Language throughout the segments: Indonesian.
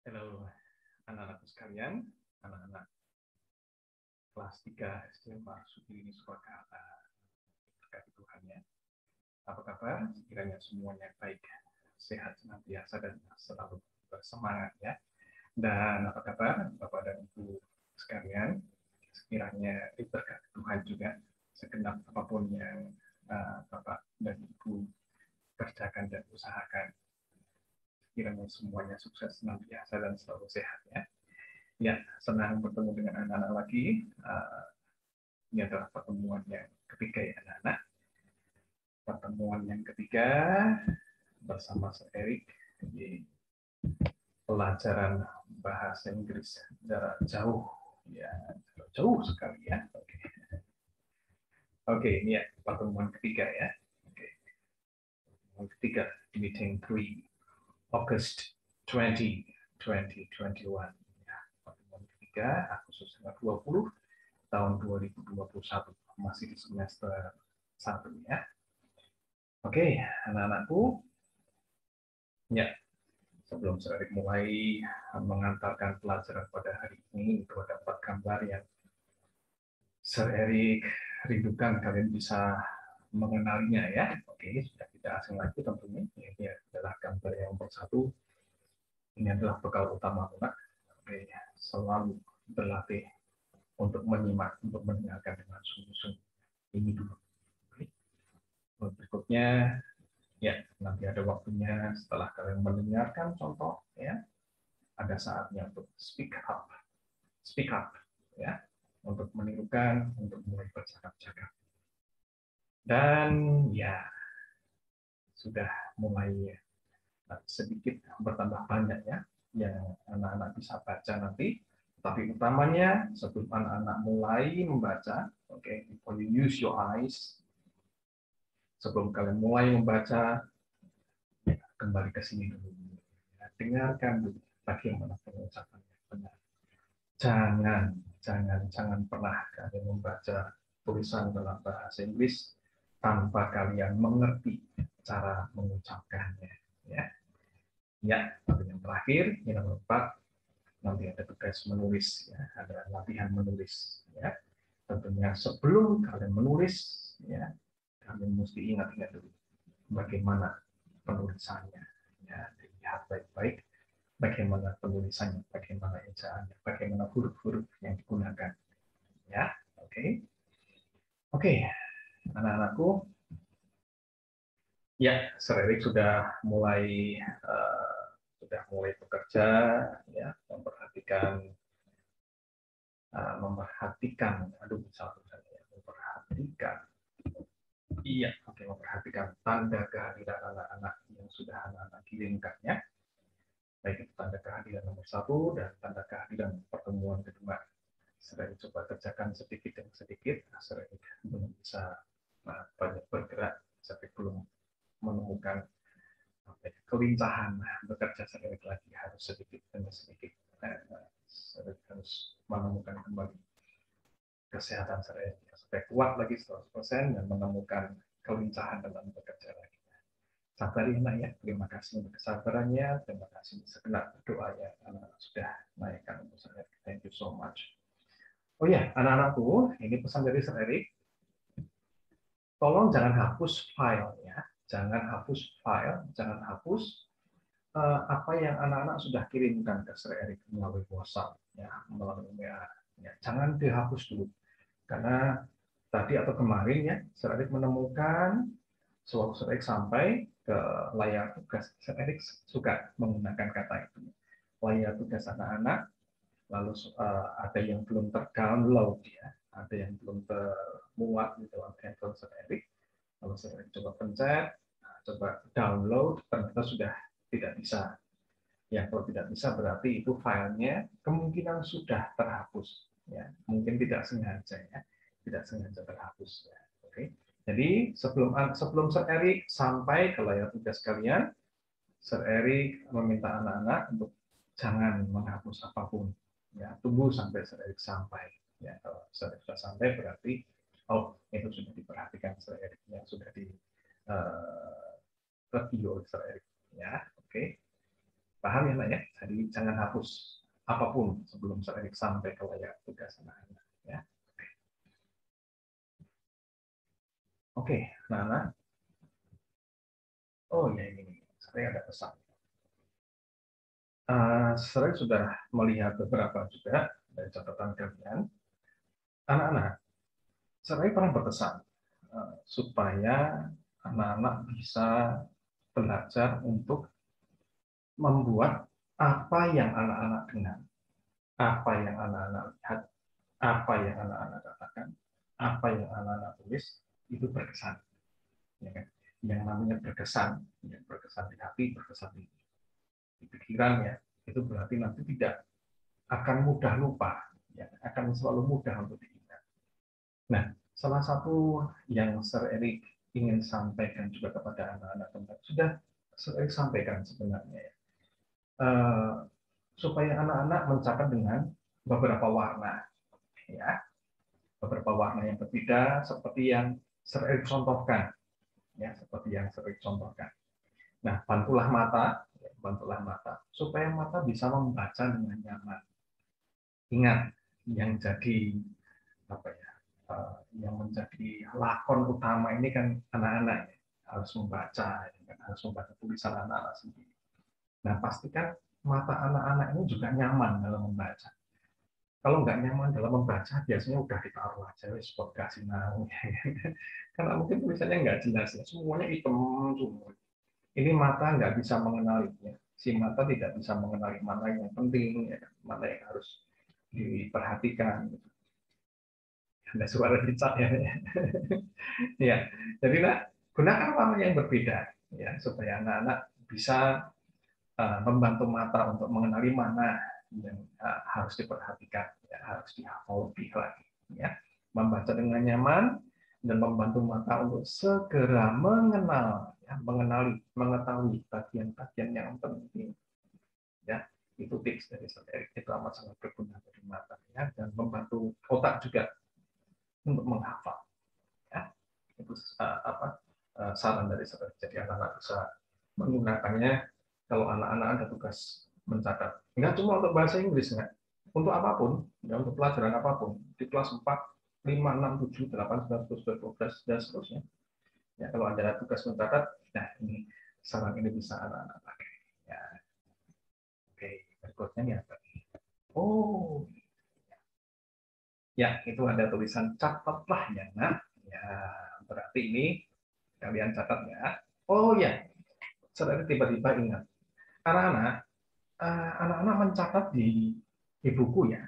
Halo anak-anakku sekalian, anak-anak kelas 3 SMA Sukini Surakarta. Berkati Tuhan ya. Apa kabar? Sekiranya semuanya baik, sehat senantiasa dan selalu bersemangat ya. Dan apa kabar Bapak dan Ibu sekalian? Sekiranya diberkati Tuhan juga segenap apapun yang Bapak dan Ibu kerjakan dan usahakan. Sekiranya semuanya sukses senantiasa dan selalu sehat ya. Ya, senang bertemu dengan anak-anak lagi. Ini adalah pertemuan yang ketiga ya anak-anak. Pertemuan yang ketiga bersama Sir Erik di pelajaran bahasa Inggris jarak jauh. Ya, jauh sekali ya. Oke, ini ya pertemuan ketiga ya. Oke. Pertemuan ketiga, meeting 3, August 20, 2021. Ya, pertemuan ketiga, Agustus 20, tahun 2021, masih di semester 1 ya. Oke, anak-anakku, ya, sebelum Sir Erik mulai mengantarkan pelajaran pada hari ini, itu ada 4 gambar yang Sir Erik rindukan kalian bisa mengenalinya ya. Oke, sudah tidak asing lagi tentunya. Ini adalah gambar yang nomor 1. Ini adalah bekal utama anak. Oke, selalu berlatih untuk menyimak, untuk mendengarkan dengan sungguh-sungguh. Ini dulu. Oke. Berikutnya, ya nanti ada waktunya setelah kalian mendengarkan contoh ya, ada saatnya untuk speak up ya, untuk menirukan, untuk mulai bercakap-cakap. Dan ya sudah mulai sedikit bertambah banyak ya yang anak-anak bisa baca nanti. Tapi utamanya sebelum anak-anak mulai membaca, oke, before you use your eyes, sebelum kalian mulai membaca, ya, kembali ke sini dulu. Ya, dengarkan dulu bagaimana pengucapan yang benar. Jangan pernah kalian membaca tulisan dalam bahasa Inggris tanpa kalian mengerti cara mengucapkannya. Ya, ya. Lalu yang terakhir, yang nomor 4, nanti ada tugas menulis, ya, ada latihan menulis. Ya, tentunya sebelum kalian menulis, ya, kalian mesti ingat-ingat dulu bagaimana penulisannya. Ya, dilihat baik-baik bagaimana penulisannya, bagaimana ejaannya, bagaimana huruf-huruf yang digunakan. Ya, oke. Oke, anak-anakku. Ya, Sir Erik sudah mulai bekerja, ya, memperhatikan tanda kehadiran anak-anak yang sudah anak-anak kirimkan ya. Baik itu tanda kehadiran nomor 1 dan tanda kehadiran pertemuan kedua. Saya coba kerjakan sedikit demi sedikit. Saya belum bisa banyak bergerak, saya belum menemukan kelincahan bekerja. Saya lagi harus sedikit demi sedikit. Saya harus menemukan kembali kesehatan saya supaya kuat lagi 100% dan menemukan kelincahan dalam bekerja lagi. Sabar ya, ya. Terima kasih untuk kesabarannya. Terima kasih segenap doanya anak-anak sudah naikkan untuk saya. Thank you so much. Oh ya, anak-anakku, ini pesan dari Sir Erik. Tolong jangan hapus filenya, jangan hapus apa yang anak-anak sudah kirimkan ke Sir Erik melalui WhatsApp, ya, melalui WA. Ya, jangan dihapus dulu, karena tadi atau kemarin ya, Sir Erik menemukan sewaktu Sir Erik sampai ke layar tugas, Sir Erik suka menggunakan kata itu, layar tugas anak-anak, lalu ada yang belum terdownload ya, ada yang belum termuat di dalam handphone Sir Erik, lalu Sir Erik coba pencet, coba download, ternyata sudah tidak bisa. Ya, kalau tidak bisa berarti itu filenya kemungkinan sudah terhapus. Ya, mungkin tidak sengaja ya, tidak sengaja terhapus. Ya. Oke. Jadi sebelum Sir Erik sampai ke layar tugas kalian, Sir Erik meminta anak-anak untuk jangan menghapus apapun. Ya, tunggu sampai Sir Erik sampai. Ya, kalau Sir Erik sudah sampai berarti itu sudah diperhatikan Sir Erik, yang sudah di review oleh Sir Erik. Ya, oke. Paham ya, Nak ya? Jadi jangan hapus apapun sebelum Erik sampai ke layar tugas anak-anak. Ya. Oke, Nana. Oh ya ini, saya ada pesan. Saya sudah melihat beberapa juga dari catatan kalian. Anak-anak, saya pernah berpesan supaya anak-anak bisa belajar untuk membuat apa yang anak-anak dengar, apa yang anak-anak lihat, apa yang anak-anak katakan, apa yang anak-anak tulis, itu berkesan. Ya kan? Yang namanya berkesan, ya, berkesan di hati, berkesan di pikiran, ya, itu berarti nanti tidak akan mudah lupa, ya, akan selalu mudah untuk diingat. Nah, salah satu yang Sir Erik ingin sampaikan juga kepada anak-anak tempat sudah Sir Erik sampaikan sebenarnya, ya. Supaya anak-anak mencatat dengan beberapa warna, ya, beberapa warna yang berbeda seperti yang Sir Erik contohkan, ya, seperti yang Sir Erik contohkan. Nah, bantulah mata supaya mata bisa membaca dengan nyaman. Ingat, yang jadi apa ya, yang menjadi lakon utama ini kan anak-anak, ya, harus membaca, ya, harus membaca tulisan anak-anak sendiri. Nah, pastikan mata anak-anak ini juga nyaman dalam membaca. Kalau nggak nyaman dalam membaca, biasanya udah ditaruh aja, wis buat kasih naung. Karena mungkin tulisannya nggak jelas, ya, semuanya hitam semua. Ini mata nggak bisa mengenali, ya. Si mata tidak bisa mengenali mana yang penting, ya, mana yang harus diperhatikan. Ada suara cicak ya. Ya, jadi nak gunakan warna yang berbeda, ya, supaya anak-anak bisa membantu mata untuk mengenali mana yang harus diperhatikan, ya, harus dihafal lebih lagi, ya. Membaca dengan nyaman dan membantu mata untuk segera mengenal, ya, mengetahui bagian-bagian yang penting, ya. Itu tips dari saya, itu amat sangat berguna bagi mata, ya, dan membantu otak juga untuk menghafal, ya. Itu saran dari saya. Jadi anak-anak bisa menggunakannya kalau anak-anak ada tugas mencatat. Enggak cuma untuk bahasa Inggris, enggak. Untuk apapun, ya, untuk pelajaran apapun, di kelas 4, 5, 6, 7, 8, 9, 10, 11, 12, dan seterusnya. Ya, kalau ada tugas mencatat, nah ini saran ini bisa anak-anak pakai. Ya. Oke, berikutnya ini apa? Oh, ya, itu ada tulisan catatlah ya, nah. Ya, berarti ini kalian catat ya. Oh ya, saya tiba-tiba ingat. Anak-anak mencatat di buku, ya.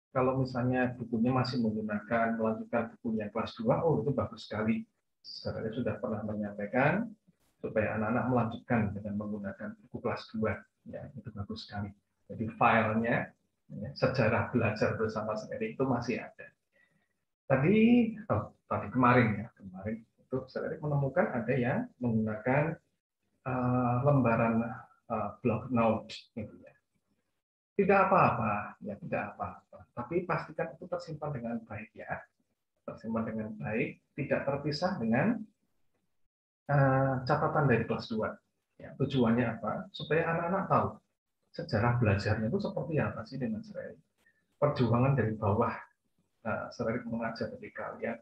Kalau misalnya bukunya masih menggunakan melanjutkan bukunya kelas 2, oh itu bagus sekali. Saya sudah pernah menyampaikan supaya anak-anak melanjutkan dengan menggunakan buku kelas 2. Ya, itu bagus sekali. Jadi filenya, ya, sejarah belajar bersama sendiri itu masih ada. Tadi kemarin itu saya menemukan ada yang menggunakan lembaran block note, gitu ya. Tidak apa-apa, ya, tidak apa-apa. Tapi pastikan itu tersimpan dengan baik, ya, tersimpan dengan baik, tidak terpisah dengan catatan dari kelas 2. Ya, tujuannya apa? Supaya anak-anak tahu sejarah belajarnya itu seperti apa sih dengan Serai. Perjuangan dari bawah Serai mengajar dari kalian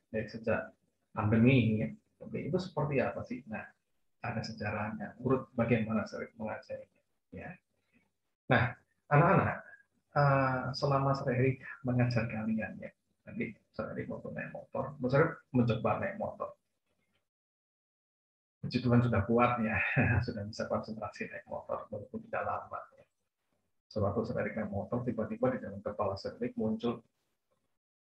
dari sejak pandemi ini, ya. Oke, itu seperti apa sih? Nah, ada sejarahnya, urut bagaimana Serai mengajarnya, ya. Nah, anak-anak, selama Serai mengajar kalian, ya, nanti Serai mau naik motor, Serai mencoba naik motor. Puji Tuhan sudah kuat, ya, sudah bisa konsentrasi naik motor walaupun tidak lama. Ya. Sewaktu Serai naik motor, tiba-tiba di dalam kepala Serai muncul,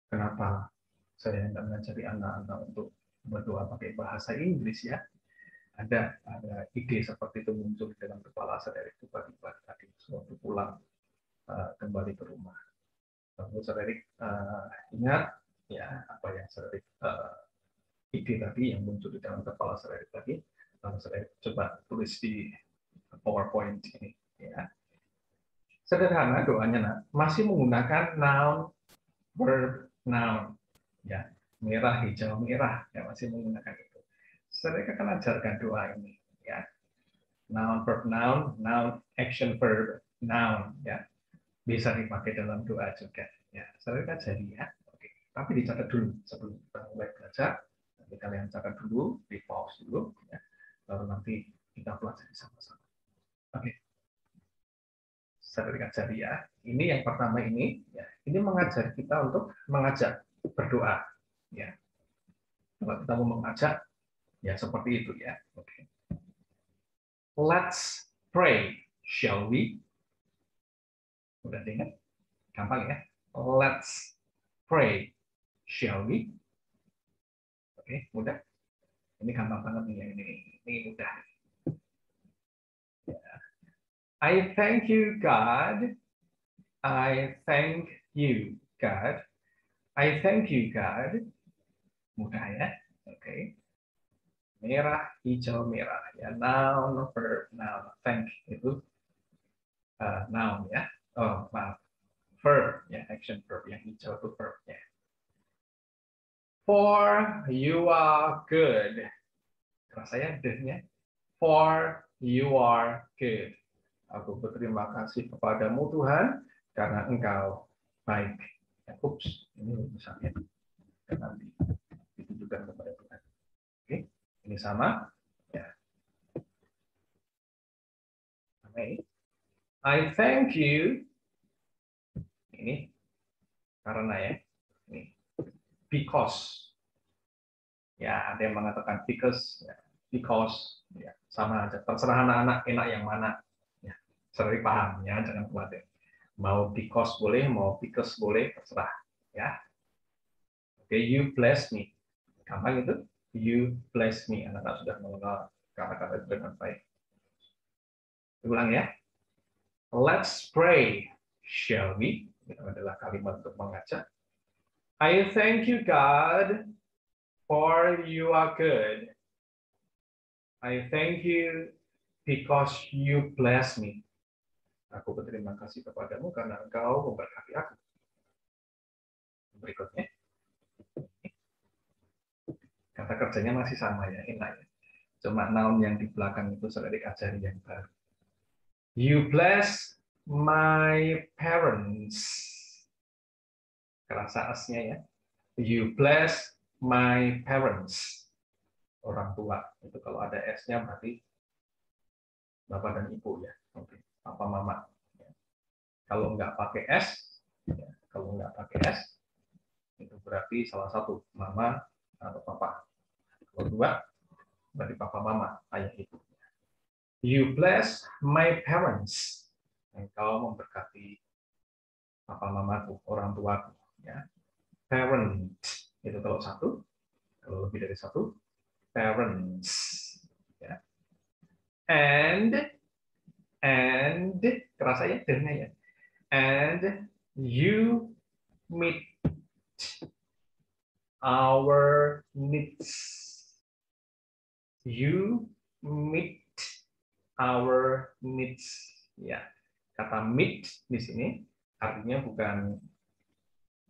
kenapa saya tidak mengajari anak-anak untuk berdoa pakai bahasa Inggris, ya. Ada ide seperti itu muncul di dalam kepala Serai tiba-tiba tadi sewaktu pulang kembali ke rumah. Lalu Serai ingat, ya, apa yang Serai ide tadi yang muncul di dalam kepala Serai tadi. Lalu Serai coba tulis di PowerPoint ini, ya. Sederhana doanya, nah, masih menggunakan noun, verb, noun, ya, merah, hijau, merah, ya, masih menggunakan itu. Saya akan ajarkan doa ini, ya. Noun, verb, noun, noun, action, verb, noun. Ya, bisa dipakai dalam doa juga. Ya, sering jadi ya. Oke, tapi dicatat dulu sebelum kita mulai belajar. Nanti kalian catat dulu, di pause dulu, ya. Baru nanti kita pelajari sama-sama. Oke, sering jadi ya. Ini yang pertama ini, ya. Ini mengajari kita untuk mengajak berdoa. Ya, kalau kita mau mengajak, ya seperti itu ya. Oke. Let's pray, shall we? Udah dengar? Gampang ya. Let's pray, shall we? Oke, mudah. Ini gampang banget nih. Ini mudah. I thank you, God. I thank you, God. I thank you, God. Mudah ya. Oke. Merah, hijau, merah. Ya, noun, verb, noun. Thank itu noun ya. Oh, maaf. Verb ya, action verb. Yang hijau itu verb ya. For you are good. Rasanya deh-nya. For you are good. Aku berterima kasih kepadamu Tuhan karena Engkau baik. Ya, ups, ini misalnya nanti ditujukan kepada Tuhan. Oke, ini sama. Ya. Oke. I thank you. Ini karena ya. Ini because. Ya, ada yang mengatakan because. Ya. Because. Ya, sama aja. Terserah anak-anak enak yang mana. Ya, sering paham ya, jangan khawatir. Mau because boleh, mau because boleh, terserah. Ya. Oke, you bless me. Gampang itu. You bless me. Anak-anak sudah mengenal kata-kata itu dengan baik. Ulang ya. Let's pray, shall we? Itu adalah kalimat untuk mengajak. I thank you, God, for you are good. I thank you because you bless me. Aku berterima kasih kepadamu karena engkau memberkati aku. Berikutnya. Kata kerjanya masih sama ya, enak ya. Cuma noun yang di belakang itu sudah diajari yang baru. You bless my parents. Kerasa asnya ya. You bless my parents. Orang tua. Itu kalau ada S-nya berarti bapak dan ibu ya. Oke. Papa mama. Kalau nggak pakai S, ya. Kalau nggak pakai S, itu berarti salah satu mama atau papa. Kalau dua, berarti papa mama, ayah ibu. You bless my parents. Engkau memberkati papa mamaku, orang tuaku. Ya. Parent itu kalau satu, kalau lebih dari satu, parents. Ya. And kerasa ya dennya ya. And you meet our needs. You meet our needs. Ya, kata meet di sini artinya bukan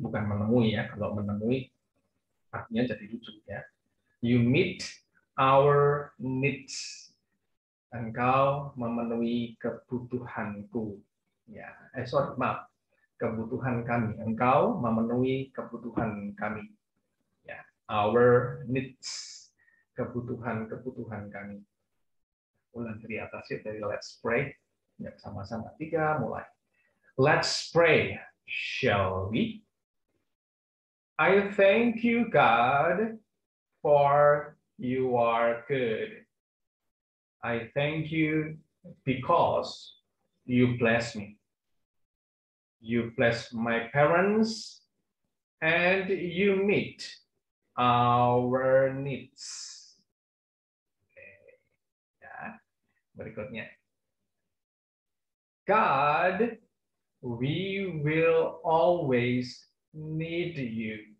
menemui ya. Kalau menemui artinya jadi lucu ya. You meet our needs. Engkau memenuhi kebutuhanku. Ya, maaf, kebutuhan kami. Engkau memenuhi kebutuhan kami. Ya, our needs, kebutuhan kami. Ulang dari atas ya, dari let's pray. Ya, sama-sama 3 mulai. Let's pray, shall we? I thank you, God, for you are good. I thank you because you bless me. You bless my parents and you meet our needs. Oke. Ya, berikutnya. God, we will always need you.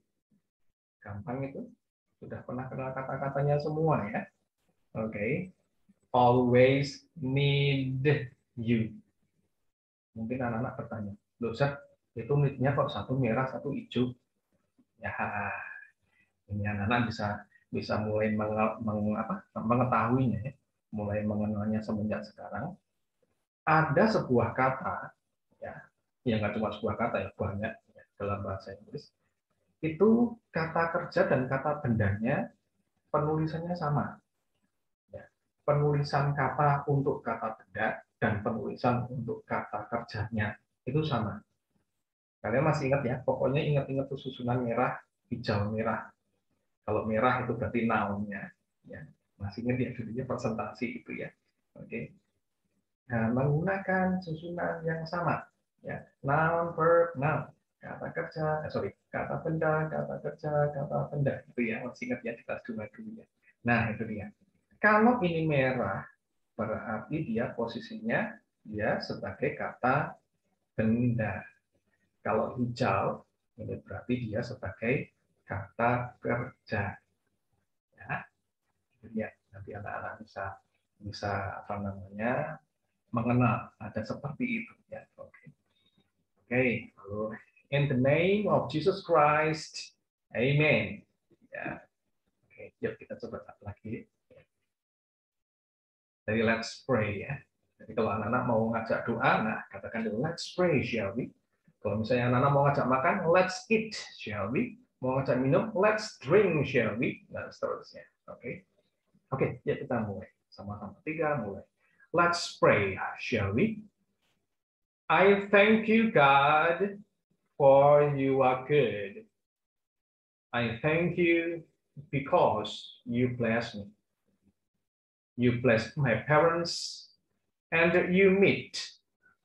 Gampang itu. Sudah pernah kenal kata-katanya semua ya. Oke. Always need you. Mungkin anak-anak bertanya, loh Zat, itu need-nya kok satu merah, satu hijau? Ya, ini anak-anak bisa mulai mengetahuinya ya. mulai mengenalnya semenjak sekarang. Ada sebuah kata, ya, yang nggak cuma sebuah kata ya, banyak ya, dalam bahasa Inggris. Itu kata kerja dan kata bendanya penulisannya sama. Ya. Penulisan kata untuk kata benda dan penulisan untuk kata kerjanya itu sama. Kalian masih ingat ya? Pokoknya ingat-ingat tuh susunan merah, hijau, merah. Kalau merah itu berarti noun-nya. Ya. Masih ingat ya, judulnya presentasi itu ya. Oke. Nah, menggunakan susunan yang sama. Ya. Noun, verb, noun. Kata kerja, kata benda, kata kerja, kata benda. Itu ya, masih ingat ya di kelas 2 dulu ya. Nah, itu dia. Kalau ini merah, berarti dia posisinya dia sebagai kata benda. Kalau hijau, ini berarti dia sebagai kata kerja. Ya, itu dia. Nanti anak-anak bisa bisa apa namanya mengenal ada seperti itu ya. Oke. Oke, lalu in the name of Jesus Christ, Amen. Ya. Oke, yuk kita coba lagi. Jadi let's pray ya. Jadi kalau anak-anak mau ngajak doa, nah katakan dulu let's pray, shall we? Kalau misalnya anak-anak mau ngajak makan, let's eat, shall we? Mau ngajak minum, let's drink, shall we? Dan seterusnya. Oke. Oke, ya kita mulai. Sama-sama tiga mulai. Let's pray, shall we? I thank you, God, for you are good. I thank you because you bless me. You bless my parents, and you meet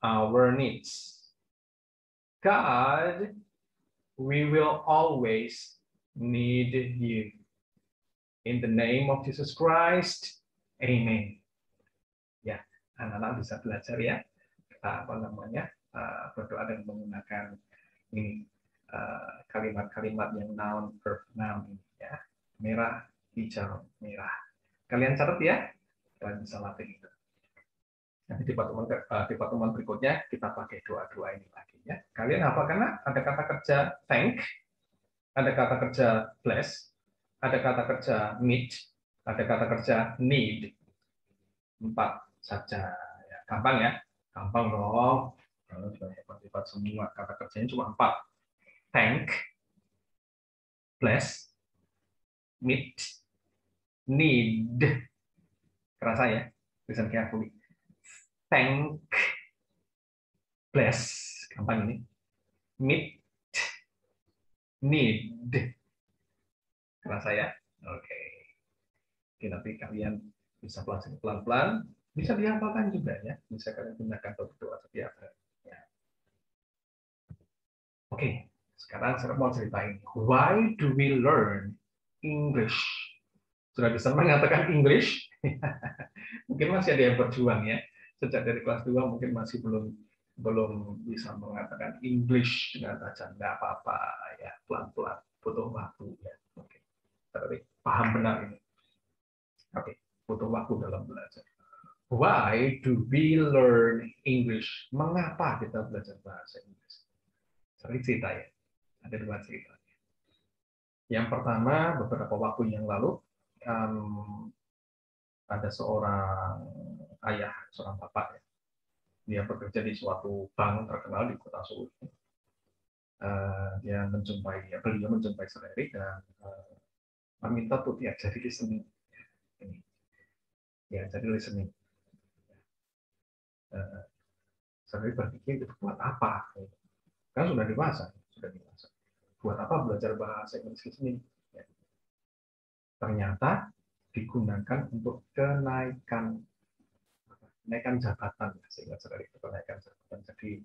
our needs. God, we will always need you. In the name of Jesus Christ, Amen. Ya, anak-anak bisa belajar ya, apa namanya, berdoa dengan menggunakan ini kalimat-kalimat yang noun, verb, noun ini ya. Merah, hijau, merah. Kalian catat ya, kalian bisa latih itu. Nanti di pertemuan berikutnya kita pakai doa-doa ini lagi ya. Kalian apa? Karena ada kata kerja thank, ada kata kerja bless, ada kata kerja meet, ada kata kerja need. 4 saja. Ya, gampang ya? Gampang dong. Kalau sudah hebat-hebat semua, kata kerjanya cuma 4. Thank, bless, meet, need. Kerasa ya? Listen carefully. Thank, bless, gampang ini. Meet, need. Kerasa ya? Oke. Oke, nanti kalian bisa pelajari pelan-pelan, bisa dihafalkan juga ya. Bisa kalian gunakan untuk berdoa setiap hari. Ya. Oke, sekarang saya mau ceritain. Why do we learn English? Sudah bisa mengatakan English? Mungkin masih ada yang berjuang ya. Sejak dari kelas 2 mungkin masih belum belum bisa mengatakan English dengan tajam. Nggak apa-apa ya, pelan-pelan. Butuh waktu ya. Oke. Tapi paham benar ini. Oke, butuh waktu dalam belajar. Why do we learn English? Mengapa kita belajar bahasa Inggris? Sering cerita ya. Ada 2 cerita. Yang pertama, beberapa waktu yang lalu, ada seorang ayah, seorang bapak, ya. Dia bekerja di suatu bank terkenal di kota Seoul. Dia beliau menjumpai Seleri dan meminta untuk diajari listening. Diajari listening. Seleri berpikir itu buat apa? Kan sudah dewasa. Buat apa belajar bahasa Inggris listening? Ternyata digunakan untuk kenaikan jabatan, sehingga sekali itu kenaikan jabatan, jadi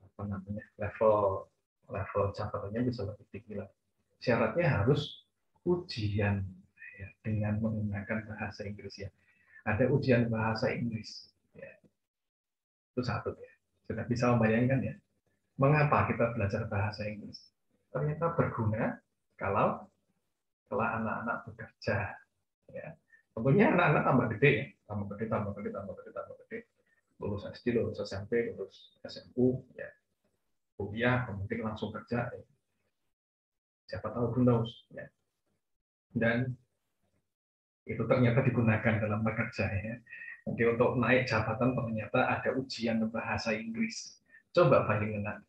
apa namanya, level jabatannya bisa lebih tinggi lagi. Syaratnya harus ujian ya, dengan menggunakan bahasa Inggris ya. Ada ujian bahasa Inggris ya. Itu satu ya. Sudah bisa membayangkan ya, mengapa kita belajar bahasa Inggris? Ternyata berguna kalau anak-anak bekerja ya. Tentunya anak-anak tambah gede ya, tambah gede, lulus SD, lulus SMP, lulus SMU, ya, kuliah, kemudian langsung kerja, ya. Siapa tahu, who knows, ya. Dan Itu ternyata digunakan dalam bekerja ya. Jadi untuk naik jabatan ternyata ada ujian bahasa Inggris. Coba bayangkan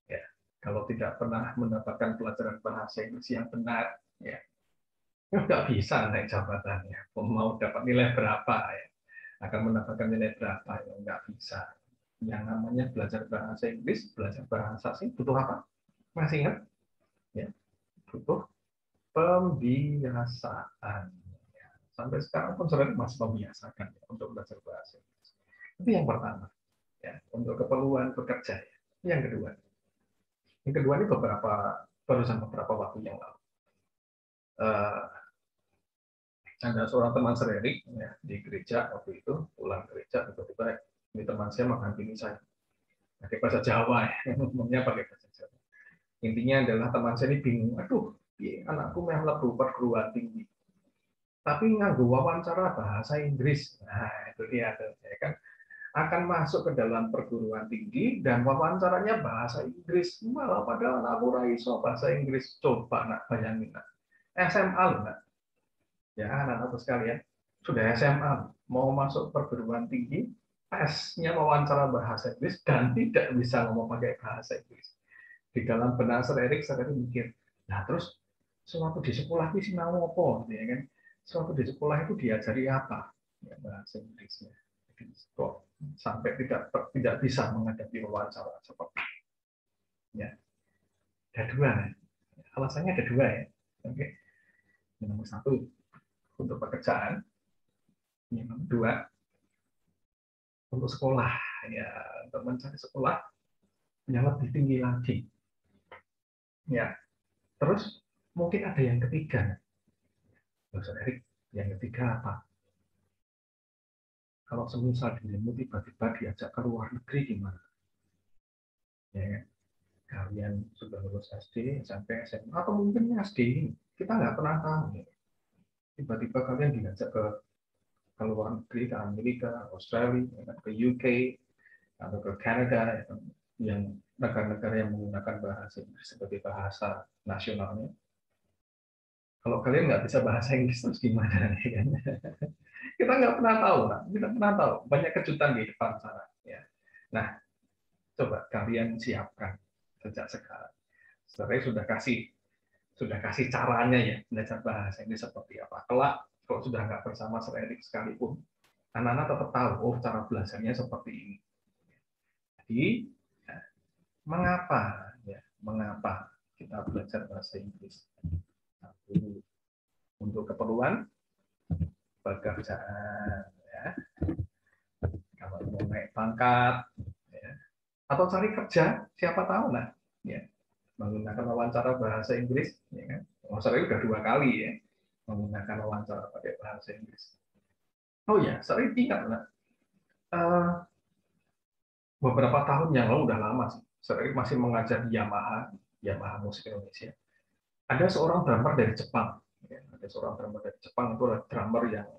ya, kalau tidak pernah mendapatkan pelajaran bahasa Inggris yang benar, ya nggak bisa naik jabatannya. Mau dapat nilai berapa ya, akan mendapatkan nilai berapa ya nggak bisa. Yang namanya belajar bahasa Inggris, belajar bahasa sih butuh apa? Masih ingat? Ya, butuh pembiasaan. Ya, sampai sekarang pun sebenarnya masih membiasakan ya, untuk belajar bahasa Inggris. Itu yang pertama. Ya, untuk keperluan bekerja. Ya. Yang kedua ini barusan beberapa waktu yang lalu. Ada seorang teman sererik ya, di gereja waktu itu, pulang gereja tiba-tiba ini teman saya menghantui saya pakai bahasa Jawa ya, ngomongnya pakai bahasa Jawa. Intinya adalah teman saya ini bingung, aduh, anakku melebu perguruan tinggi, tapi nganggo wawancara bahasa Inggris. Nah, itu dia saya kan akan masuk ke dalam perguruan tinggi dan wawancaranya bahasa Inggris. Malah padahal aku raiso bahasa Inggris. Coba nak bayangin nak. SMA loh nak. Ya anak-anak sekalian, sudah SMA mau masuk perguruan tinggi, tesnya wawancara bahasa Inggris dan tidak bisa ngomong pakai bahasa Inggris. Di dalam benak Erik mikir, nah terus suatu di sekolah itu sinau apa, ya kan? Suatu di sekolah itu diajari apa? Ya, bahasa Inggrisnya. Jadi, kok sampai tidak bisa menghadapi wawancara seperti itu. Ya, ada dua. Alasannya ada dua ya. Oke. Yang nomor satu untuk pekerjaan, yang nomor dua untuk sekolah. Ya, untuk mencari sekolah yang lebih tinggi lagi. Ya, terus mungkin ada yang ketiga. Dokter Erik, yang ketiga apa? Kalau semisal dirimu tiba-tiba diajak ke luar negeri gimana? Ya, kalian sudah lulus SD, SMP, SMA, atau mungkin SD, kita nggak pernah tahu. Ya. Tiba-tiba kalian diajak ke luar negeri, ke Amerika, Australia, ke UK, atau ke Kanada, yang negara-negara yang menggunakan bahasa Inggris sebagai bahasa nasionalnya. Kalau kalian nggak bisa bahasa Inggris terus gimana? Ya kan? Kita nggak pernah tahu, nah. Kita pernah tahu. Banyak kejutan di depan sana. Ya. Nah, coba kalian siapkan sejak sekarang. Sebenarnya sudah kasih caranya ya belajar bahasa ini seperti apa. Kelak kalau sudah nggak bersama Erik sekalipun, anak-anak tetap tahu oh cara belajarnya seperti ini. Jadi ya, mengapa kita belajar bahasa Inggris? Satu, untuk keperluan pekerjaan ya. Kalau mau naik pangkat ya. Atau cari kerja, siapa tahu lah ya. Menggunakan wawancara bahasa Inggris ya kan. Wawancara itu udah 2 kali ya menggunakan wawancara pakai bahasa Inggris. Oh ya, saya ingat lah. Beberapa tahun yang lalu udah lama sih. Saya masih mengajar di Yamaha Musik Indonesia. Ada seorang drummer dari Jepang. Ya, ada seorang drummer dari Jepang itu adalah drummer yang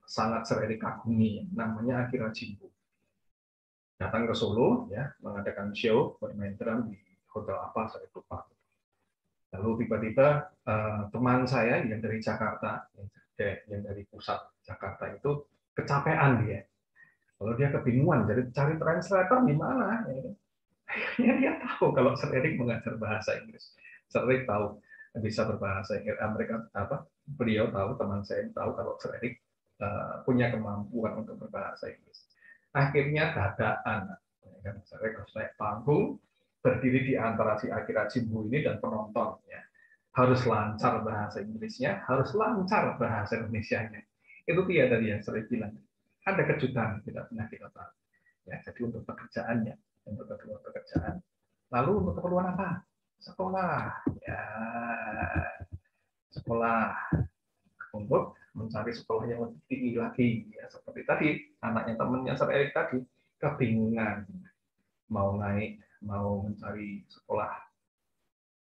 sangat saya kagumi, namanya Akira Jimbo. Datang ke Solo, ya, mengadakan show bermain drum di hotel apa saya lupa. Lalu tiba-tiba teman saya yang dari Jakarta, yang dari pusat Jakarta itu kecapean dia. Kalau dia kebingungan, jadi cari translator di mana? Ya, dia tahu kalau Sir Erik mengajar bahasa Inggris. Sir Erik tahu bisa berbahasa Inggris. Mereka beliau tahu, teman saya tahu kalau Sir Erik punya kemampuan untuk berbahasa Inggris. Akhirnya dadaan, Sir Erik harus naik panggung, berdiri di antara si Akira Jimbo ini dan penonton. Ya. Harus lancar bahasa Inggrisnya, harus lancar bahasa Indonesianya. Itu dia tadi yang Sir Erik bilang. Ada kejutan tidak pernah kita tahu. Ya, jadi untuk pekerjaannya, untuk keperluan pekerjaan. Lalu untuk keperluan apa? Sekolah. Ya, sekolah untuk mencari sekolah yang lebih tinggi lagi. Ya, seperti tadi, anaknya temannya Sir Erik tadi, kebingungan mau naik, mau mencari sekolah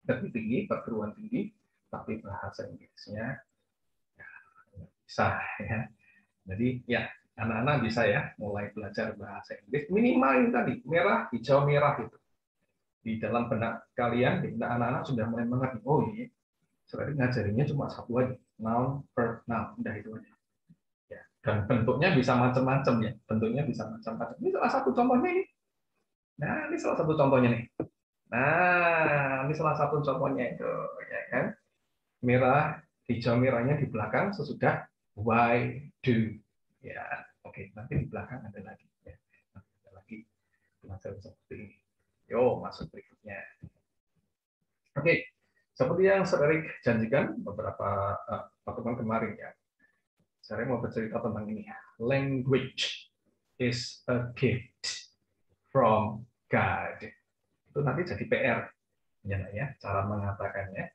lebih tinggi, perguruan tinggi, tapi bahasa Inggrisnya ya, bisa. Ya. Jadi ya anak-anak bisa ya mulai belajar bahasa Inggris minimal ini tadi merah, hijau, merah itu di dalam benak kalian, di benak anak-anak sudah mulai mengerti. Oh ini sebenarnya ngajarinya cuma satu aja, noun, verb, noun. Udah itu aja. Ya. Dan bentuknya bisa macam-macam ya. Bentuknya bisa macam-macam. Ini salah satu contohnya ini. Nah, ini salah satu contohnya nih. Nah, ini salah satu contohnya itu, ya kan? Merah, hijau merahnya di belakang sesudah why do. Ya, oke. Nanti di belakang ada lagi. Ya. Ada lagi belajar seperti ini. Yo, masuk berikutnya. Oke, seperti yang Sir Erik janjikan beberapa pertemuan kemarin ya. Saya mau bercerita tentang ini. Language is a gift from God. Itu nanti jadi PR ya, cara mengatakannya.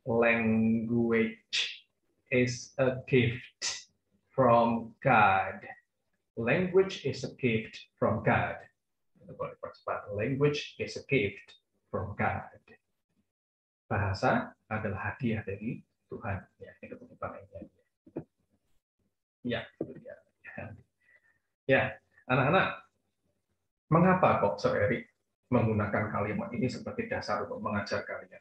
Language is a gift from God. Language is a gift from God. Language is a gift from God. Bahasa adalah hadiah dari Tuhan. Ya, itu penyebutannya. Ya, itu dia. Ya, anak-anak, mengapa kok Sir Erik menggunakan kalimat ini sebagai dasar untuk mengajar kalian?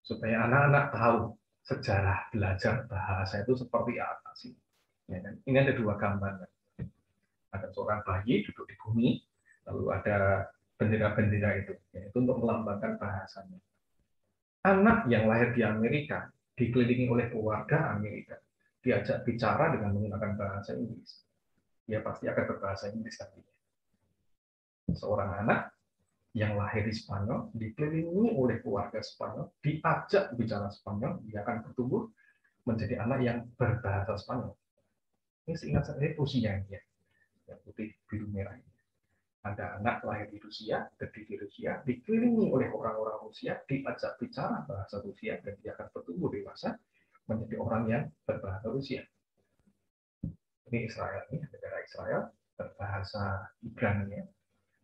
Supaya anak-anak tahu sejarah belajar bahasa itu seperti apa sih. Ya, kan? Ini ada dua gambar. Ada seorang bayi duduk di bumi, lalu ada bendera-bendera itu, yaitu untuk melambangkan bahasanya. Anak yang lahir di Amerika dikelilingi oleh keluarga Amerika, diajak bicara dengan menggunakan bahasa Inggris, dia pasti akan berbahasa Inggris nantinya. Seorang anak yang lahir di Spanyol dikelilingi oleh keluarga Spanyol, diajak bicara Spanyol, dia akan bertumbuh menjadi anak yang berbahasa Spanyol. Ini seingat saya Rusia ya, yang putih biru merah ini. Ada anak lahir di Rusia, gede di Rusia, dikelilingi oleh orang-orang Rusia, diajak bicara bahasa Rusia, dan dia akan bertumbuh dewasa menjadi orang yang berbahasa Rusia. Ini Israel, ini negara Israel, berbahasa Ibrani.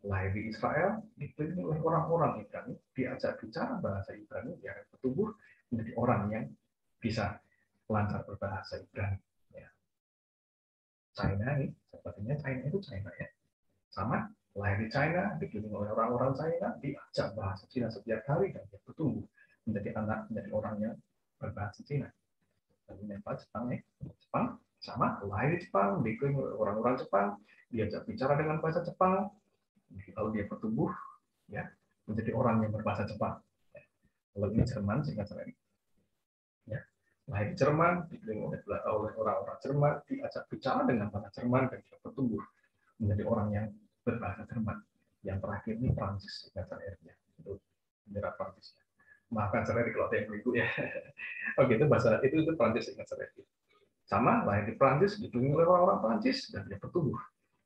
Lahir di Israel, dikelilingi oleh orang-orang Ibrani, diajak bicara bahasa Ibrani, dia akan bertumbuh menjadi orang yang bisa lancar berbahasa Ibrani. Ya. China ini, sepertinya China itu China ya. Sama, lahir di China, dikelilingi oleh orang-orang China, diajak bahasa Cina setiap hari, dan dia bertumbuh menjadi anak, menjadi orang yang berbahasa Cina. Lalu Nepal, Jepang ya. Jepang, sama, lahir di Jepang, dikelilingi oleh orang-orang Jepang, diajak bicara dengan bahasa Jepang, lalu dia bertumbuh ya menjadi orang yang berbahasa Jepang. Kalau ini Jerman, singkat saya. Ya. Lahir di Jerman, dikelilingi oleh orang-orang Jerman, diajak bicara dengan bahasa Jerman, dan dia bertumbuh menjadi orang yang berbahasa Jerman. Yang terakhir ini Prancis, singkat saya. Itu bendera Prancis. Maafkan saya kalau ada yang beribu ya. Oke, itu bahasa itu Prancis, singkat saya. Sama, lahir di Prancis, dikelilingi oleh orang-orang Prancis, dan dia bertumbuh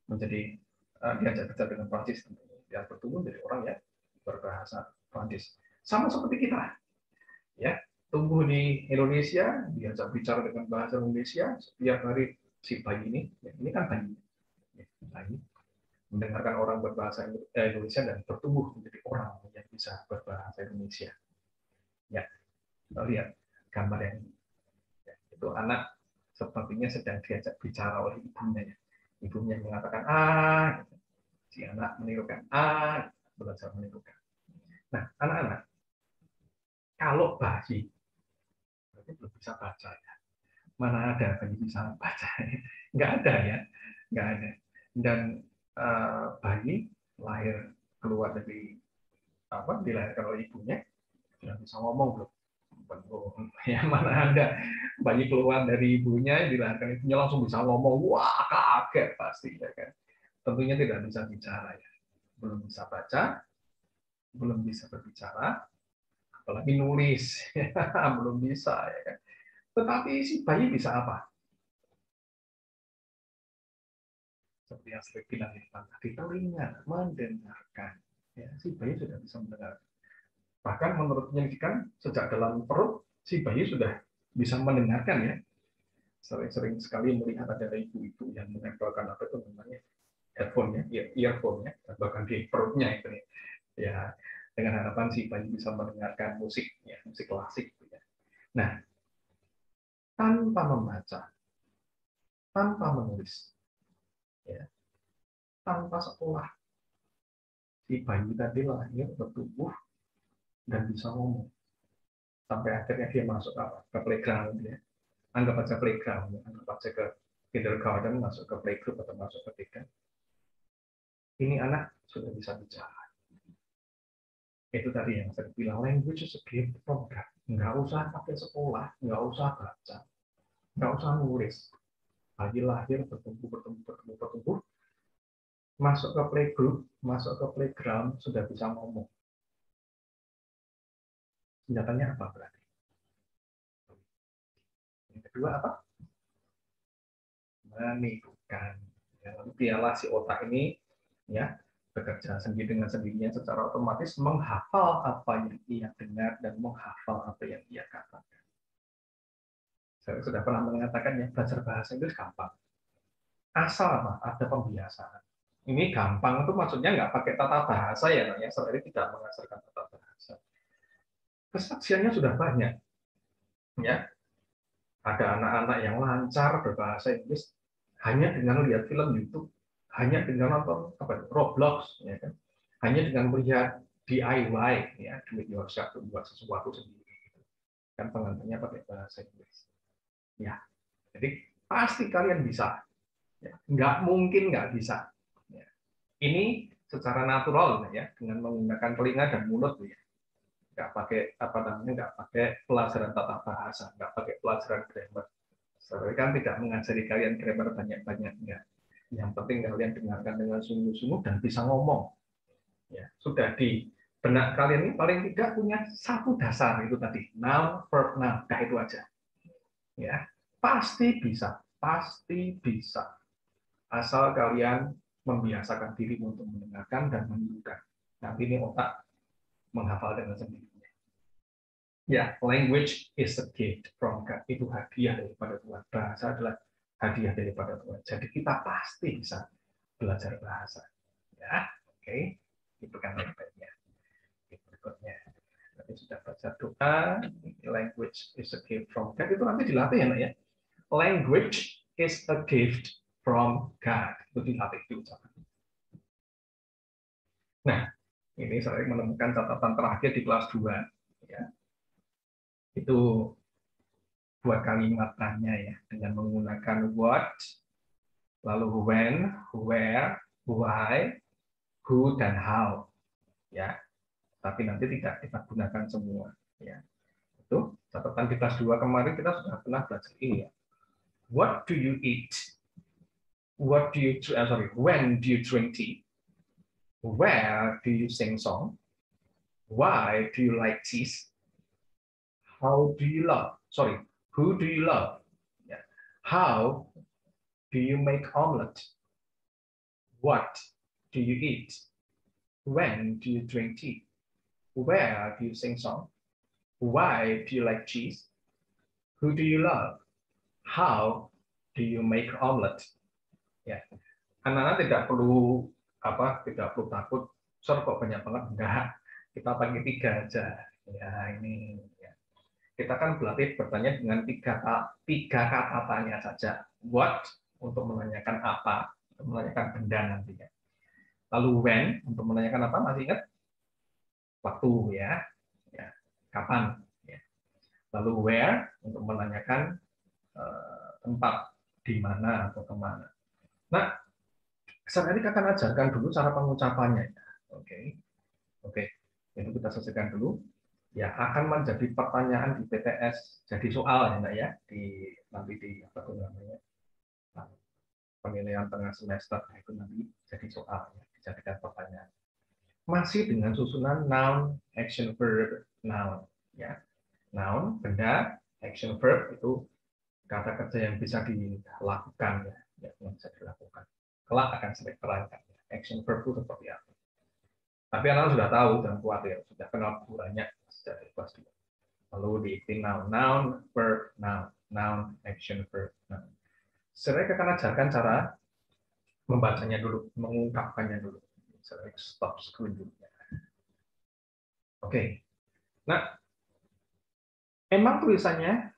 menjadi diajak bicara dengan Prancis, dia bertumbuh menjadi orang yang berbahasa Prancis. Sama seperti kita, ya, tumbuh di Indonesia, diajak bicara dengan bahasa Indonesia setiap hari. Si bayi ini kan bayi, mendengarkan orang berbahasa Indonesia dan bertumbuh menjadi orang yang bisa berbahasa Indonesia. Ya, kita lihat gambar yang ini. Ya, itu anak sepertinya sedang diajak bicara oleh ibunya. Ibunya mengatakan gitu. Si anak menirukan belajar menirukan. Nah, anak-anak, kalau bayi berarti belum bisa baca ya. Mana ada bayi bisa baca? Nggak ada ya, nggak ada. Dan bayi lahir keluar dari dilahirkan oleh ibunya sudah bisa ngomong belum? Ya mana ada bayi keluar dari ibunya dilahirkan ibunya langsung bisa ngomong, wah kaget pasti ya kan. Tentunya tidak bisa bicara ya, belum bisa baca, belum bisa berbicara, apalagi nulis, belum bisa ya kan. Tetapi si bayi bisa apa? Seperti yang saya bilang tadi, telinga mendengarkan. Ya, si bayi sudah bisa mendengar. Bahkan menurut penyelidikan, sejak dalam perut si bayi sudah bisa mendengarkan ya. Sering-sering sekali melihat ada ibu-ibu yang menempelkan apa itu namanya headphone ya, earphone ya, bahkan di perutnya itu ya, dengan harapan si bayi bisa mendengarkan musik ya, musik klasik ya. Nah, tanpa membaca, tanpa menulis, ya, tanpa sekolah, si bayi tadi lahir, bertumbuh, dan bisa ngomong. Sampai akhirnya dia masuk ke playground. Ya. Anggap aja playground, anggap aja ke kindergarten, masuk ke playgroup atau masuk ke TK. Ini anak sudah bisa bicara. Itu tadi yang saya bilang, language is a gift from God. Nggak usah pakai sekolah, nggak usah baca, nggak usah nulis. Lagi lahir, bertumbuh, masuk ke playgroup, masuk ke playground, sudah bisa ngomong. Senjatanya apa berarti? Yang kedua apa? Menirukan. Ya, lalu biarlah si otak ini ya bekerja sendiri dengan sendirinya secara otomatis menghafal apa yang ia dengar dan menghafal apa yang ia katakan. Saya sudah pernah mengatakan ya, belajar bahasa Inggris gampang. Asal apa? Ada pembiasaan. Ini gampang itu maksudnya nggak pakai tata bahasa ya, ya. Saya tidak mengajarkan tata bahasa. Kesaksiannya sudah banyak, ya. Ada anak-anak yang lancar berbahasa Inggris hanya dengan lihat film YouTube, hanya dengan nonton Roblox, ya kan? Hanya dengan melihat DIY, ya, do it yourself, buat sesuatu sendiri. Kan pengantarnya pakai bahasa Inggris. Ya, jadi pasti kalian bisa. Ya, nggak mungkin nggak bisa. Ya. Ini secara natural, ya, dengan menggunakan telinga dan mulut, ya. Nggak pakai apa namanya, nggak pakai pelajaran tata bahasa, nggak pakai pelajaran grammar. Saya kan tidak mengajari kalian grammar banyak-banyak, enggak. Yang penting kalian dengarkan dengan sungguh-sungguh dan bisa ngomong. Ya, sudah di benak kalian ini paling tidak punya satu dasar itu tadi, noun, verb, noun, nah itu aja. Ya, pasti bisa, pasti bisa. Asal kalian membiasakan diri untuk mendengarkan dan menirukan. Nanti ini otak menghafal dengan sendirinya. Ya, language is a gift from God. Itu hadiah daripada Tuhan. Bahasa adalah hadiah daripada Tuhan. Jadi kita pasti bisa belajar bahasa. Ya, oke. Itu kan baik-baiknya. Berikutnya. Nanti sudah baca doa. Language is a gift from God. Itu nanti dilatih ya, Nak, ya. Language is a gift from God. Itu dilatih diucapkan. Nah, ini saya menemukan catatan terakhir di kelas 2. Ya. Itu buat kalimat tanya ya, dengan menggunakan what, lalu when, where, why, who, dan how. Ya, tapi nanti tidak kita gunakan semua. Ya, itu catatan di kelas 2 kemarin kita sudah pernah belajar ini ya. What do you eat? What do you when do you drink tea? Where do you sing song? Why do you like cheese? How do you love? Who do you love? Yeah. How do you make omelet? What do you eat? When do you drink tea? Where do you sing song? Why do you like cheese? Who do you love? How do you make omelet? Ya, anak-anak tidak perlu tidak perlu takut. Kok banyak banget? Enggak, kita pakai 3 aja. Ya ini. Ya. Kita kan berlatih bertanya dengan tiga kata tanya saja. What untuk menanyakan apa, untuk menanyakan benda nantinya. Lalu when untuk menanyakan apa, masih ingat? Waktu ya, ya. Kapan? Ya. Lalu where untuk menanyakan tempat di mana atau kemana. Nah, saya ini akan ajarkan dulu cara pengucapannya. Oke, oke. Itu kita selesaikan dulu. Ya, akan menjadi pertanyaan di PTS, jadi soal ya, Mbak ya, nanti di apa tuh namanya penilaian tengah semester itu nanti jadi soal ya, dijadikan pertanyaan. Masih dengan susunan noun, action, verb, noun ya. Noun benda, action, verb itu kata kerja yang bisa dilakukan ya, yang bisa dilakukan. Kelak akan sering terangkan ya. Action verb itu seperti apa. Tapi anak sudah tahu, jangan khawatir, sudah kenal banyak sejak kelas 2. Lalu diikuti noun, verb, noun, action, verb, noun. Saya akan ajarkan cara membacanya dulu, mengungkapkannya dulu. Saya stop screen dulu. Oke. Nah, emang tulisannya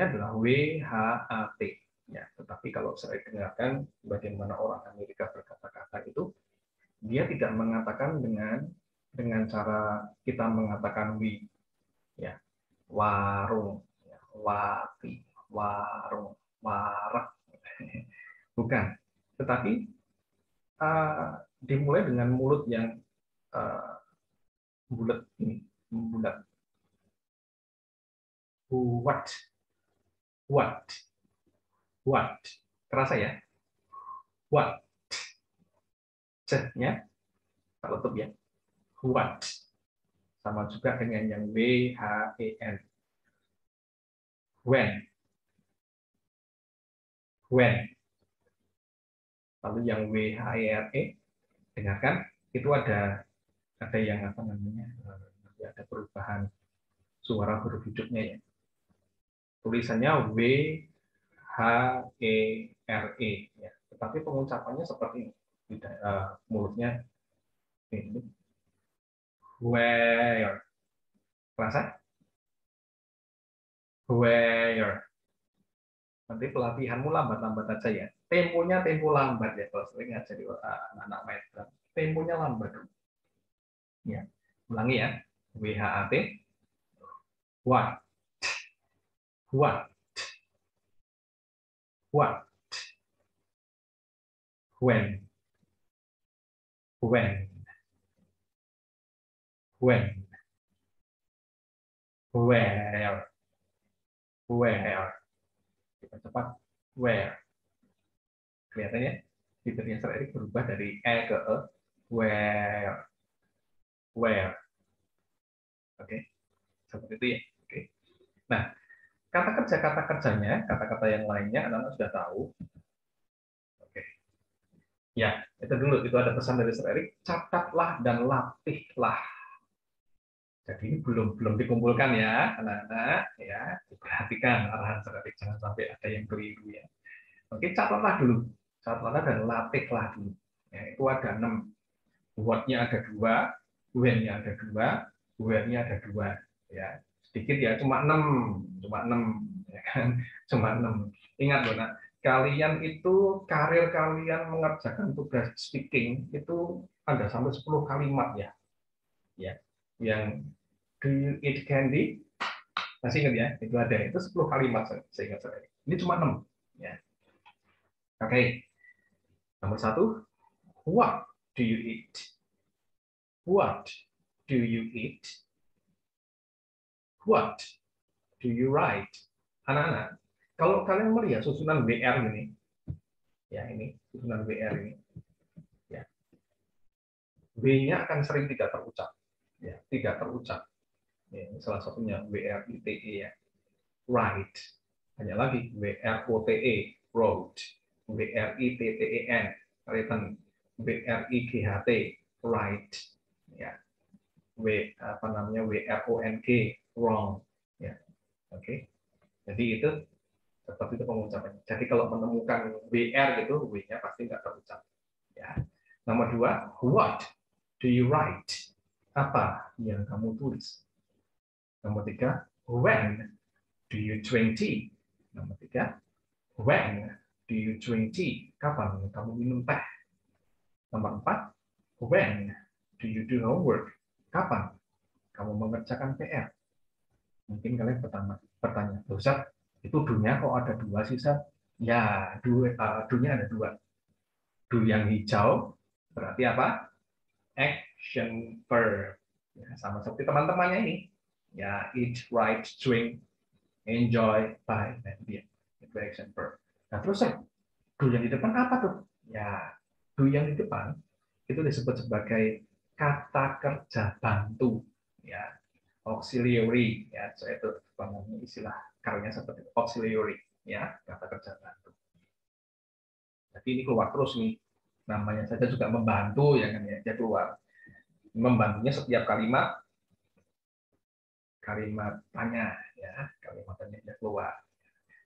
adalah WHAT. Ya, tetapi kalau saya dengarkan bagaimana orang Amerika berkata-kata itu, dia tidak mengatakan dengan cara kita mengatakan we, ya, warung, ya, wati, dimulai dengan mulut yang bulat ini, bulat. What, what, terasa ya? What, c-nya kalau tutup ya. What, sama juga dengan yang W-H-E-N. When. Lalu yang W-H-E-R-E, dengarkan, itu ada yang apa namanya, ada perubahan suara huruf hidupnya ya. Tulisannya W-H-E-R-E ya. Tetapi pengucapannya seperti ini. Mulutnya ini. Where. Terasa? Where. Nanti pelatihanmu lambat-lambat aja ya. Temponya tempo lambat ya, kalau sering aja di anak-anak main. Temponya lambat. Ya. Ulangi ya. W-H-A-T. What. What. What. When. When. When. Where. Where. Kita cepat. Where. Kelihatannya bibirnya Erik berubah dari E ke E. Where. Where. Oke. Seperti itu ya. Oke. Nah, kata kerjanya, kata-kata yang lainnya anak-anak sudah tahu. Oke. Ya, itu dulu. Itu ada pesan dari Erik. Catatlah dan latihlah. Jadi ini belum dikumpulkan ya, anak-anak ya. Perhatikan arahan Erik, jangan sampai ada yang keliru ya. Oke, catatlah dulu. Catatlah dan latihlah dulu. Ya, itu ada 6. What-nya ada 2, when-nya ada 2, where-nya ada 2. Ya, sedikit ya, cuma 6 ya kan? Cuma 6. Ingat loh, nak, kalian itu karir kalian mengerjakan tugas speaking itu ada sampai 10 kalimat ya. Ya. Yang do you eat candy? Masih ingat ya? Itu ada. Itu 10 kalimat saya ingat saya. Ini cuma 6 ya. Oke. Nomor 1, what do you eat? What do you eat? What do you write? Anak-anak, kalau kalian melihat susunan WR ini, ya ini susunan WR ini, ya W-nya akan sering tidak terucap, ya tidak terucap. Ya, salah satunya WRITE ya, write. Banyak lagi WROTE, wrote, WRITTEN, written, WRIGHT, write, ya. WRONG, wrong, ya. Oke. Jadi itu seperti itu pengucapannya. Jadi kalau menemukan WR gitu, W-nya pasti nggak terucap. Ya. Nomor 2, what do you write? Apa yang kamu tulis? Nomor 3, when do you drink tea? Nomor 3, when do you drink tea? Kapan kamu minum teh? Nomor 4, when do you do homework? Kapan kamu mengerjakan PR? Mungkin kalian bertanya, Ustaz, itu do-nya kok ada 2 sih, Ustaz? Ya, do-nya ada 2. Do yang hijau berarti apa? Action verb. Ya, sama seperti teman-temannya ini. Ya, eat, write, drink, enjoy, buy, dan dia. Itu action verb. Nah, terus do yang di depan apa tuh? Ya, do yang di depan itu disebut sebagai kata kerja bantu. Ya, auxiliary ya, itu istilah karunya seperti auxiliary ya, kata kerja bantu. Jadi ini keluar terus nih, namanya saja juga membantu ya kan ya, dia keluar. Membantunya setiap kalimat tanya ya, kalimat tanya dia keluar.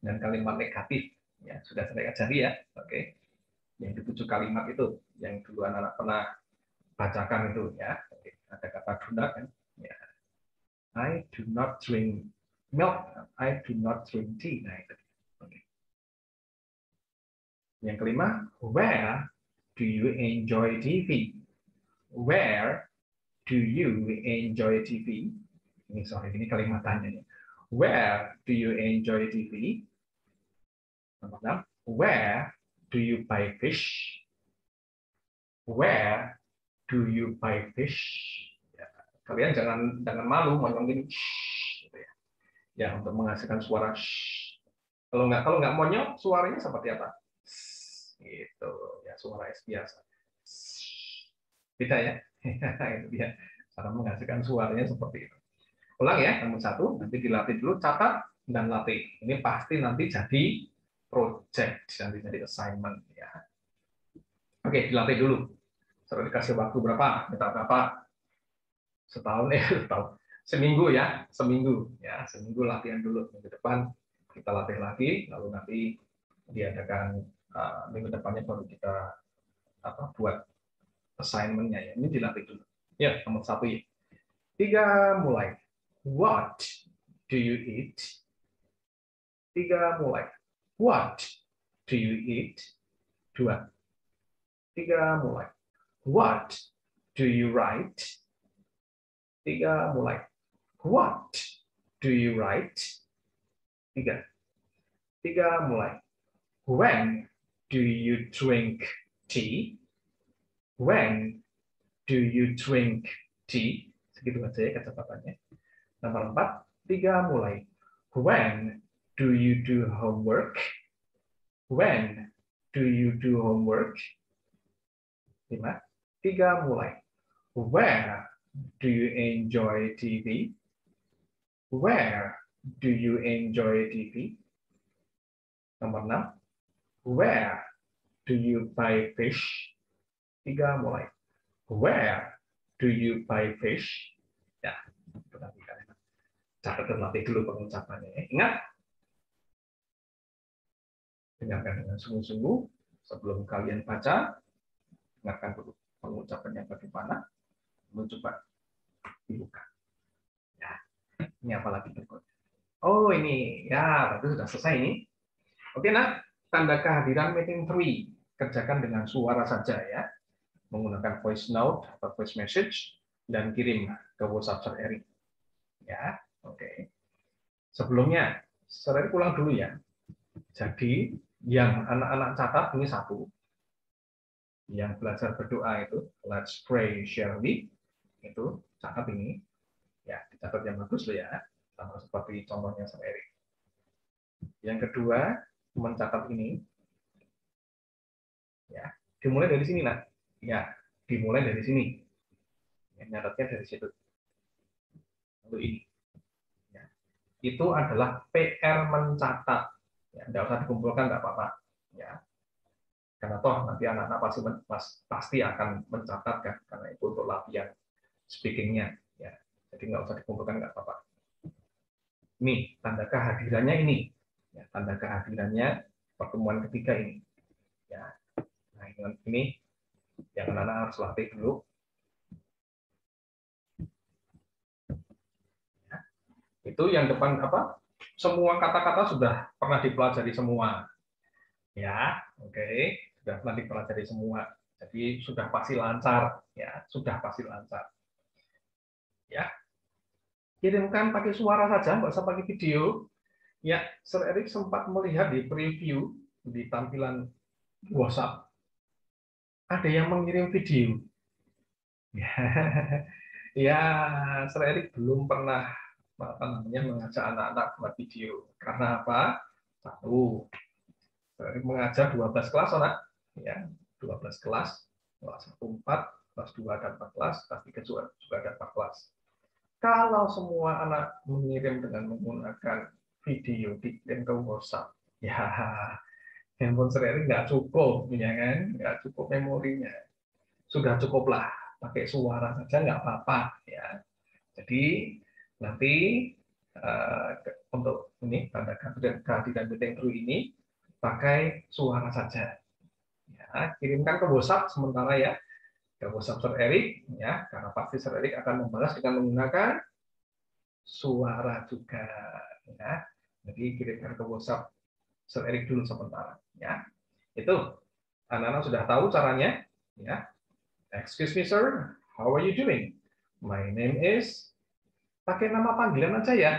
Dan kalimat negatif ya sudah saya ajari ya, oke. Yang di 7 kalimat itu yang dulu anak-anak pernah bacakan itu ya, oke. Ada kata do kan ya. I do not drink milk. I do not drink tea. Nah, itu. Okay. Yang kelima, where do you enjoy TV? Where do you enjoy TV? Ini kalimat tanya. Where do you enjoy TV? Nomor 6, where do you buy fish? Where do you buy fish? Ya, kalian jangan malu monyongin gitu ya. Ya, untuk menghasilkan suara kalau nggak monyong suaranya seperti apa? Gitu ya, suara S biasa. Beda ya. Itu dia cara menghasilkan suaranya seperti itu. Ulang ya, nomor 1, nanti dilatih dulu, catat dan latih. Ini pasti nanti jadi project, nanti jadi assignment ya. Oke, dilatih dulu. Sudah dikasih waktu berapa? Minta berapa? Setahun setahun. Seminggu ya, seminggu latihan dulu. Minggu depan kita latih lagi, lalu nanti diadakan minggu depannya baru kita buat assignment-nya ya. Ini dilatih dulu. Ya, nomor 1 ya. 3 mulai. What do you eat? 3 mulai. What do you eat? 2. 3 mulai. What do you write? 3 mulai. What do you write? 3. 3 mulai. When do you drink tea? When do you drink tea? Segitu aja ya kecepatannya. Nomor 4, 3 mulai. When do you do homework? When do you do homework? 5, 3 mulai. Where do you enjoy TV? Where do you enjoy TV? Nomor 6, where do you buy fish? 3 mulai. Where do you buy fish? Ya, berarti kalian catat dan latih dulu pengucapannya. Ingat, dengarkan dengan sungguh-sungguh sebelum kalian baca. Dengarkan dulu pengucapannya bagaimana. Lalu coba dibuka. Ya, ini apa lagi berikut? Oh ini, ya berarti sudah selesai ini. Oke nak, tanda kehadiran meeting 3. Kerjakan dengan suara saja ya. Menggunakan voice note atau voice message dan kirim ke WhatsApp Sir Eric. Ya, oke. Sebelumnya, Sir Eric ulang dulu ya. Jadi yang anak-anak catat ini 1. Yang belajar berdoa itu, let's pray shall we, itu catat ini. Ya, dicatat yang bagus loh ya. Sama seperti contohnya Sir Eric. Yang kedua, mencatat ini. Ya, dimulai dari sini nak. Ya, dimulai dari sini. Ya, nyatatnya dari situ. Lalu ini. Ya. Itu adalah PR mencatat. Ya, tidak usah dikumpulkan, nggak apa-apa. Ya. Karena toh nanti anak-anak pasti akan mencatat kan, karena itu untuk latihan speaking-nya. Ya. Jadi nggak usah dikumpulkan, nggak apa-apa. Ini tanda kehadirannya ini. Ya, tanda kehadirannya pertemuan ketiga ini. Ya. Nah, ini yang anak-anak harus latih dulu. Ya. Itu yang depan apa? Semua kata-kata sudah pernah dipelajari semua. Ya, oke, sudah pernah dipelajari semua. Jadi sudah pasti lancar, ya, sudah pasti lancar. Ya, kirimkan pakai suara saja, nggak usah pakai video. Ya, Sir Eric sempat melihat di preview di tampilan WhatsApp ada yang mengirim video. Ya, ya, Sir Eric belum pernah mengajak anak-anak buat video. Karena apa? 1, mengajar 12 kelas anak, ya 12 kelas 1, 4, kelas 2 dan 4 kelas, kelas 3 juga ada 4 kelas. Kalau semua anak mengirim dengan menggunakan video dikirim ke WhatsApp, ya handphone sendiri nggak cukup, ya kan, nggak cukup memorinya. Sudah cukuplah pakai suara saja nggak apa-apa, ya. Jadi nanti untuk ini tanda kehadiran meeting through ini pakai suara saja. Ya, kirimkan ke WhatsApp sementara ya, ke WhatsApp Sir Eric ya, karena pasti Sir Eric akan membalas dengan menggunakan suara juga ya. Jadi kirimkan ke WhatsApp Sir Eric dulu sementara ya. Itu anak-anak sudah tahu caranya ya. Excuse me sir, how are you doing? My name is, pakai nama panggilan aja ya.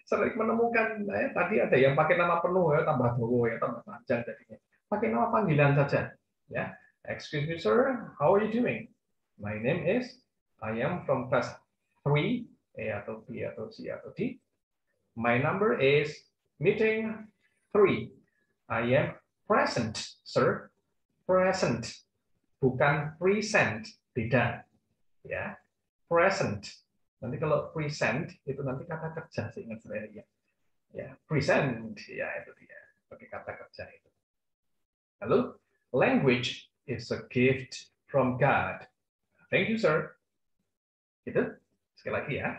Sering menemukan tadi ada yang pakai nama penuh ya, tambah bowo ya, tambah panjang jadinya. Pakai nama panggilan saja ya. Excuse me, sir. How are you doing? My name is. I am from class 3, A atau B atau C atau D. My number is meeting 3. I am present, sir. Present, bukan present, beda. Ya, present. Nanti kalau present itu nanti kata kerja, seingat saya ya. Ya, present, ya itu dia. Pakai kata kerja itu. Lalu, language is a gift from God. Thank you, sir. Gitu. Sekali lagi ya.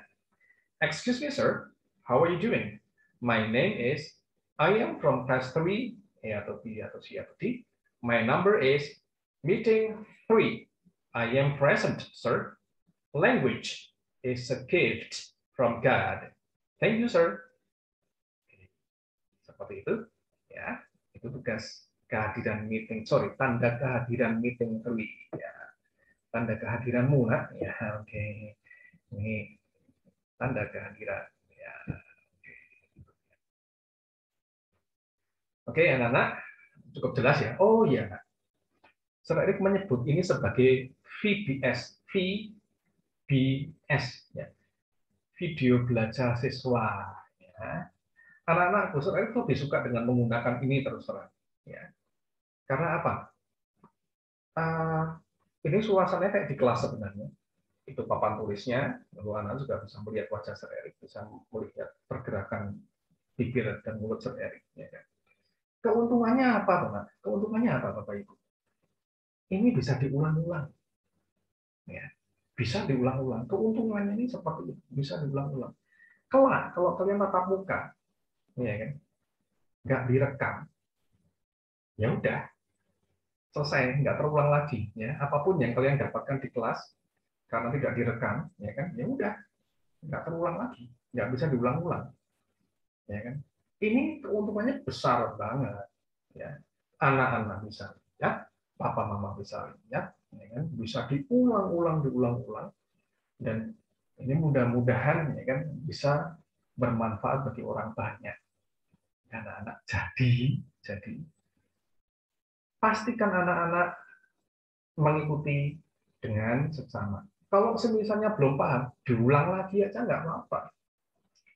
Excuse me, sir. How are you doing? My name is. I am from class 3, A atau B atau C atau D. My number is meeting 3. I am present, sir. Language is a gift from God. Thank you, sir. Seperti itu, ya. Itu tugas kehadiran meeting. Sorry, tanda kehadiran meeting 3. Ya. Tanda kehadiranmu, nak. Ya, oke. Ini tanda kehadiran. Ya. Oke, anak-anak, cukup jelas ya. Oh iya, Sir Erik menyebut ini sebagai VBS, ya. Video belajar siswa. Ya. Anak-anak, Sir Erik lebih suka dengan menggunakan ini terus terang. Ya. Karena apa? Ini suasananya kayak di kelas sebenarnya. Itu papan tulisnya, lalu anak juga bisa melihat wajah Sir Erik, bisa melihat pergerakan bibir dan mulut Sir Erik. Ya. Keuntungannya apa, Bapak? Keuntungannya apa, Bapak Ibu? Ini bisa diulang-ulang. Ya. Bisa diulang-ulang. Keuntungannya ini seperti itu, bisa diulang-ulang. Kelak, kalau kalian tatap muka, ya kan, nggak direkam, ya udah, selesai, nggak terulang lagi. Ya. Apapun yang kalian dapatkan di kelas, karena tidak direkam, ya kan, ya udah, nggak terulang lagi, nggak bisa diulang-ulang. Ya kan? Ini keuntungannya besar banget. Ya. Anak-anak bisa lihat, papa mama bisa lihat, ya kan? Bisa diulang-ulang, dan ini mudah-mudahan ya kan bisa bermanfaat bagi orang banyak. Anak-anak, jadi pastikan anak-anak mengikuti dengan seksama. Kalau misalnya belum paham, diulang lagi aja nggak apa-apa.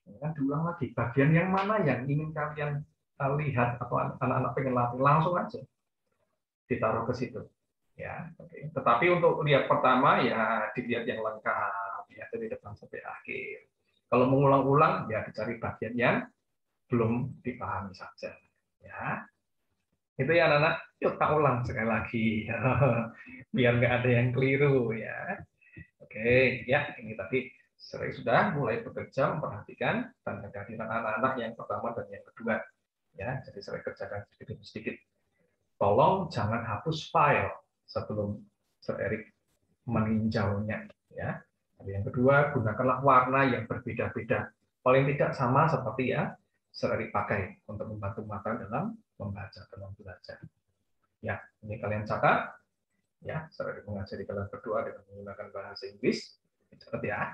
Ya, diulang lagi. Bagian yang mana yang ingin kalian lihat atau anak-anak pengen latih, langsung aja ditaruh ke situ. Ya, oke. Tetapi untuk lihat pertama ya dilihat yang lengkap ya dari depan sampai akhir. Kalau mengulang-ulang ya dicari bagian yang belum dipahami saja. Ya, itu ya anak-anak. Yuk tak ulang sekali lagi biar nggak ada yang keliru ya. Oke, ya ini tadi saya sudah mulai bekerja memperhatikan tanda kehadiran anak-anak yang pertama dan yang kedua. Ya, jadi saya kerjakan sedikit demi sedikit. Tolong jangan hapus file sebelum Sir Erik meninjaunya. Ya. Yang kedua, gunakanlah warna yang berbeda-beda. Paling tidak sama seperti ya Sir Erik pakai untuk membantu mata dalam membaca, dalam belajar. Ya, ini kalian catat. Ya, Sir Erik mengajari kalian berdua dengan menggunakan bahasa Inggris. Catat ya.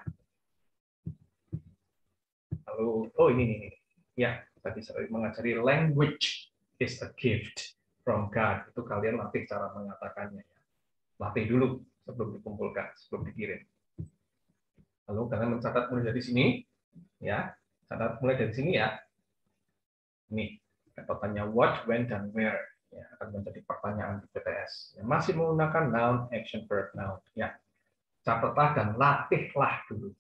Lalu, oh ini. Ya, tadi saya mengajari language is a gift from God. Itu kalian latih cara mengatakannya. Ya. Latih dulu sebelum dikumpulkan, sebelum dikirim. Lalu kalian mencatat mulai dari sini. Ya, catat mulai dari sini ya. Ini, pertanyaan what, when, dan where. Ya, akan menjadi pertanyaan di PTS. Ya, masih menggunakan noun, action, verb, noun. Ya, catatlah dan latihlah dulu.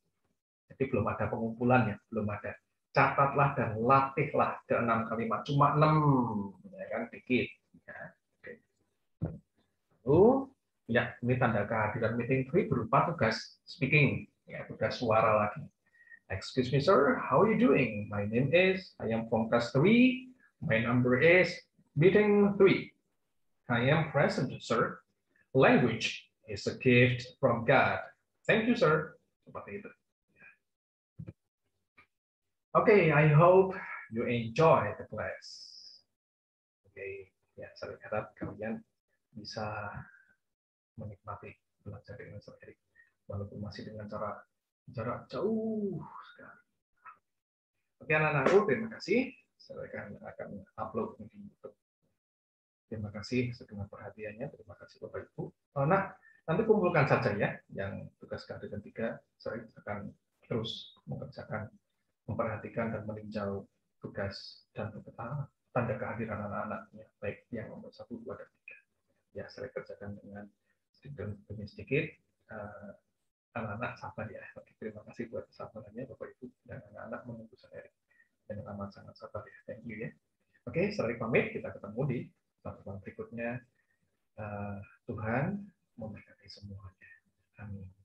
Jadi belum ada pengumpulannya, belum ada. Catatlah dan latihlah ke 6 kalimat, cuma 6, ya kan, dikit. Ya. Oke. Lalu, ya ini tanda kehadiran meeting 3 berupa tugas speaking, ya tugas suara lagi. Excuse me, sir, how are you doing? My name is, I am from class 3, my number is meeting 3. I am present, sir. Language is a gift from God. Thank you, sir. Seperti itu. Okay, I hope you enjoy the class. Oke, ya saya harap kalian bisa menikmati belajar dengan Sir Erik, walaupun masih dengan jarak jauh sekali. Oke anak-anakku, terima kasih. Saya akan upload di YouTube. Terima kasih segala perhatiannya. Terima kasih Bapak Ibu. Nah, nanti kumpulkan saja ya yang tugas kehadiran 3. Saya akan terus mengerjakan, memperhatikan dan meninjau tugas dan tanda kehadiran anak-anaknya, baik yang nomor 1, 2, dan 3. Ya, saya kerjakan dengan sedikit demi sedikit. Anak-anak sabar ya. Terima kasih buat kesabarannya Bapak Ibu, dan anak-anak menunggu saya dengan amat sangat sabar ya. Thank you ya. Oke, saya pamit. Kita ketemu di pertemuan berikutnya. Tuhan memberkati semuanya. Amin.